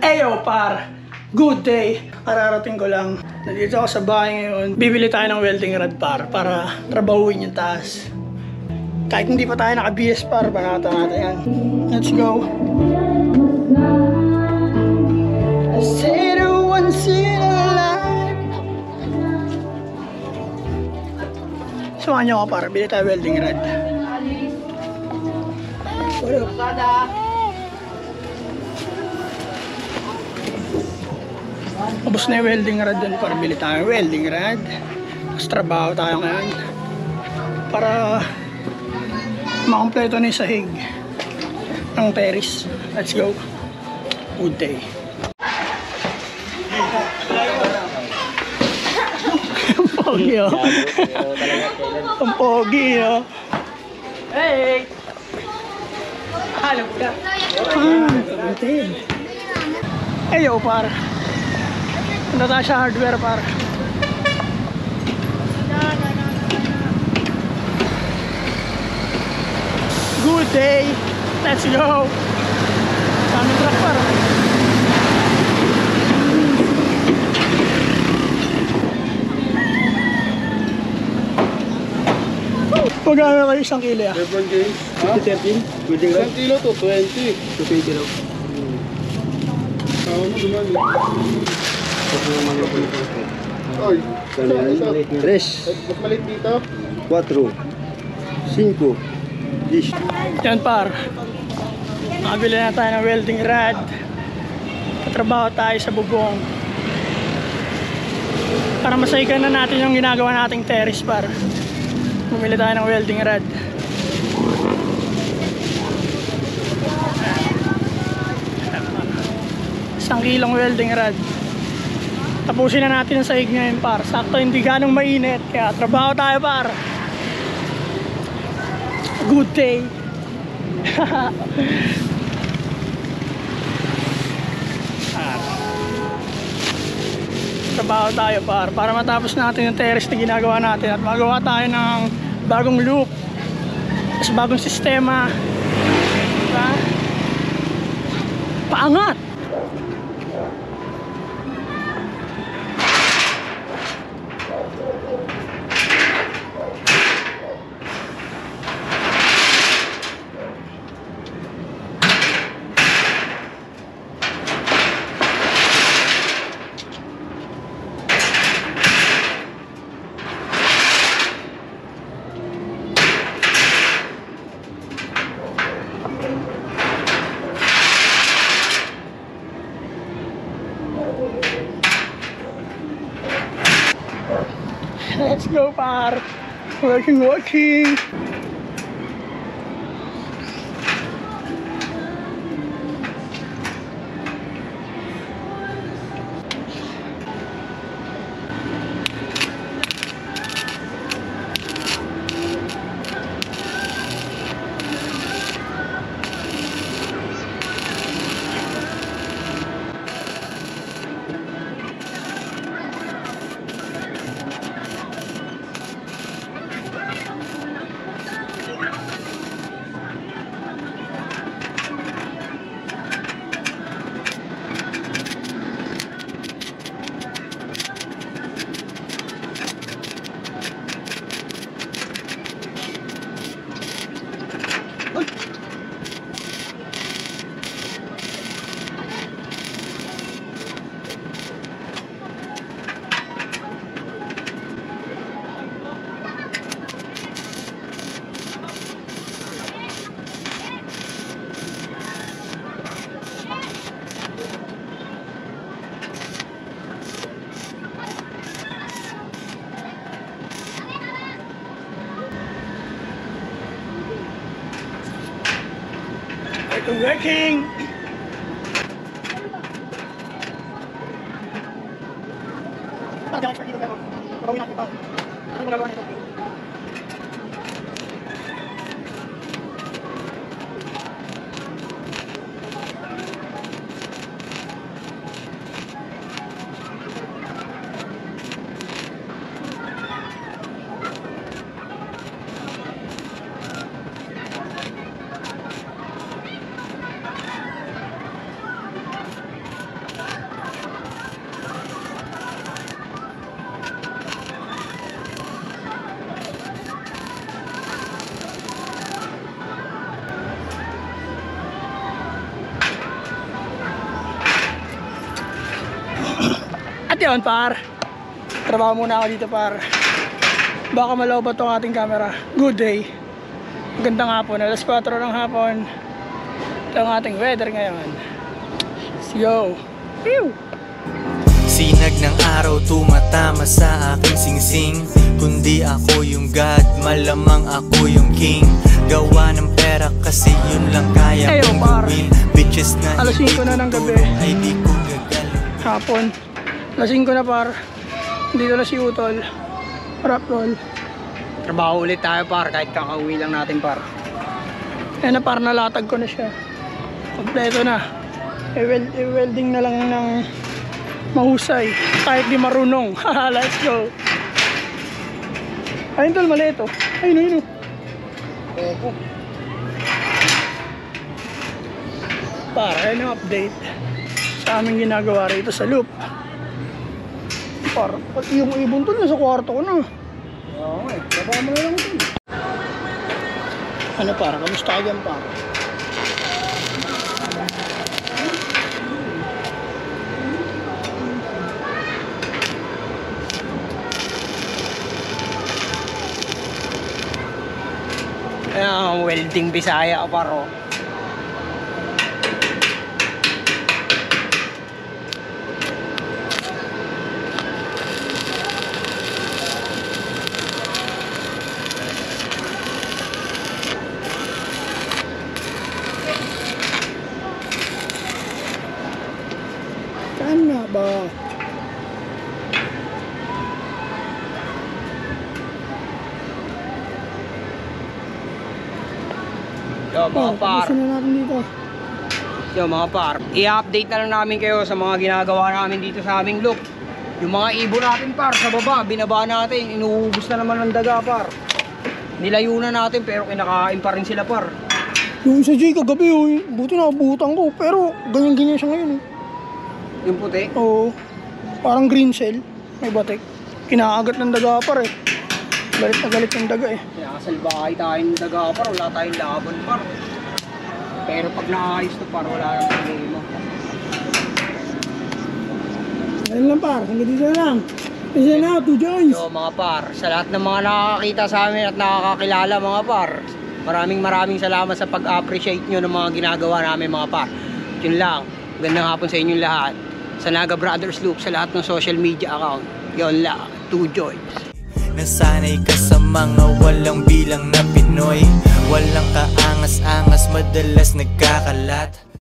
Eyo par, good day. Kararating ko lang. Nandito ako sa bahay ngayon. Bibili tayo ng welding rod par para trabahuin yung taas. Kahit hindi pa tayo naka-BS par, banata natin yan. Let's go. I said it once in a life. Samahan niyo ako para bili tayo welding rod. What up? Ubus na yung welding rod dun para bili tayo welding rod. Mas trabaho tayo ngayon para makompleto na yung sahig ng terrace. Let's go. Good day. Ang pogi oh. Ang pogi oh. Hey! Halap ka. Kapatid. Eyo par. Punta tayo sa hardware par. Good day. Let's go. Daming truck par. Magkano kayo isang kilo ah? 13? Isang kilo to 20. 20 lang. Tama mo dumali. Oy, Tres, mas maliit dito. 4, 5, 10. Yan par. Nakabili na tayo ng welding rod. Katrabaho tayo sa bubong. Para masaikan na natin yung ginagawa nating terrace par. Bumili tayo ng welding rod. Isang kilong welding rod. Tapusin na natin ang sahig ngayon par. Sakto hindi ganong mainit. Kaya trabaho tayo par. Good day. Trabaho tayo par. Para matapos natin yung terrace na ginagawa natin. At magawa tayo ng bagong loop. Sa bagong sistema. Diba? Paangat. Let's go par. Working. Working. At yun par, trabaho muna ako dito par. Baka malawbat tong ating camera. Good day. Magandang hapon, alas 4 ng hapon. Ito ang ating weather ngayon. Let's go. Pew! Sinag ng araw tumatama sa aking singsing. Kundi ako yung God, malamang ako yung king. Gawa ng pera kasi yun lang kaya Ayo, kong par. gawin. Bitches na Alas 5 na ng gabi. ay di ko gagalawin. Hapon. Lasing ko na par. Dito na si Utol. Rap roll. Trabaho ulit tayo par, kahit kakauwi lang natin par. Ayan na par, nalatag ko na siya. Kompleto na. I-welding na lang ng mahusay. Kahit di marunong. Let's go. Ayun tol, mali ito. Ayun, ayun. Opo. Par, ayun ang update sa aming ginagawa rito sa loop. Par, pati yung ibon tol, nasa kwarto ko na. Oo eh, baba mo na lang ito. Ano par, kamusta ka dyan par? Ayan, welding Bisaya par oh. Sana ba? Yo mga par, Gusto na natin dito. yo mga par, i-update na lang namin kayo sa mga ginagawa namin dito sa aming loop. Yung mga ibon natin par, sa baba, binaba natin, inuubos na naman ng daga par. Nilayo na natin pero kinakain pa rin sila par. Yung sa Jay kagabi oh, buti nakabutan ko. Pero ganyan-ganyan siya ngayon. Yung puti, Oo. Parang green shell. May batik. Kinakagat ng daga par eh. Galit na galit yung daga eh. nakasalbahay tayo ng daga par, wala tayong laban par. Pero pag naayos to par, wala nang problema. Ayun lang par, hanggang dito na lang. Isa na, 2 joints. Yo mga par, sa lahat ng mga nakakakita sa amin at nakakakilala mga par, maraming salamat sa pag-appreciate nyo ng mga ginagawa namin mga par. Yun lang, gandang hapon sa inyong lahat. Sa Naga Brothers Loop, sa lahat ng social media account. Yun lang, 2 joints. Nasanay ka sa mga walang bilang na Pinoy. Walang kaangas-angas, madalas nagkakalat.